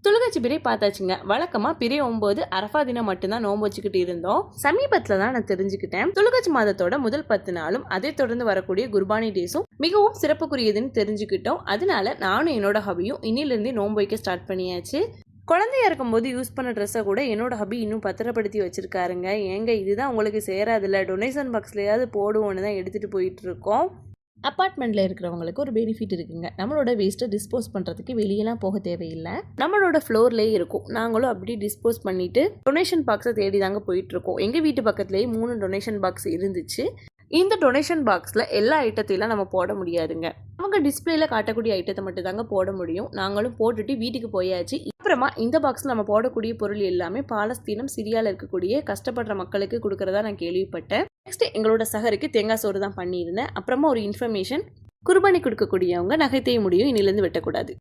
தொழுகாட்சி பிறை பார்த்தாச்சுங்க. வழக்கமா பிறை 9 அரஃபா தினம் மட்டும்தான் நோன்பு வச்சுக்கிட்டு இருந்தோம். சமீபத்துல தான் நான் தெரிஞ்சுக்கிட்டேன் தொழுகாட்சி மாதத்தோட முதல் 10 நாளும் அதை தொடர்ந்து வரக்கூடிய குர்பானி டேஸும் மிகவும் சிறப்புக்குரியதுன்னு தெரிஞ்சுக்கிட்டோம். அதனால நானும் என்னோட ஹபியும் இன்னிலிருந்தே நோன்பு வைக்க ஸ்டார்ட் பண்ணியாச்சு. குழந்தையா இருக்கும்போது யூஸ் பண்ண ட்ரெஸ்ஸை கூட என்னோட ஹபி இன்னும் பத்திரப்படுத்தி வச்சிருக்காருங்க. ஏங்க இதுதான் உங்களுக்கு சேராதுல்ல, டொனேஷன் பாக்ஸ்லயாவது போடுவோன்னு தான் எடுத்துட்டு போயிட்டு இருக்கோம். அப்பார்ட்மெண்ட்டில் இருக்கிறவங்களுக்கு ஒரு பெனிஃபிட் இருக்குங்க. நம்மளோட வேஸ்ட்டை டிஸ்போஸ் பண்ணுறதுக்கு வெளியெல்லாம் போக தேவையில்லை, நம்மளோட ஃப்ளோர்லேயே இருக்கும். நாங்களும் அப்படி டிஸ்போஸ் பண்ணிவிட்டு டொனேஷன் பாக்ஸை தேடி தாங்க போயிட்டுருக்கோம். எங்கள் வீட்டு பக்கத்துலேயே 3 டொனேஷன் பாக்ஸ் இருந்துச்சு. இந்த டொனேஷன் பாக்ஸில் எல்லா ஐட்டத்தையும் நம்ம போட முடியாதுங்க. அவங்க டிஸ்பிளேல காட்டக்கூடிய ஐட்டத்தை மட்டும் தாங்க போட முடியும். நாங்களும் போட்டுட்டு வீட்டுக்கு போயாச்சு. அப்புறமா இந்த பாக்ஸில் நம்ம போடக்கூடிய பொருள் எல்லாமே பாலஸ்தீனம், சிரியாவில் இருக்கக்கூடிய கஷ்டப்படுற மக்களுக்கு கொடுக்கறதா நான் கேள்விப்பட்டேன். நெக்ஸ்ட் எங்களோட சகருக்கு தேங்காய் சோறு தான் பண்ணியிருந்தேன். அப்புறமா ஒரு இன்ஃபர்மேஷன், குர்பானி கொடுக்கக்கூடியவங்க நகைத்தைய முடியும் இன்னிலேருந்து வெட்டக்கூடாது.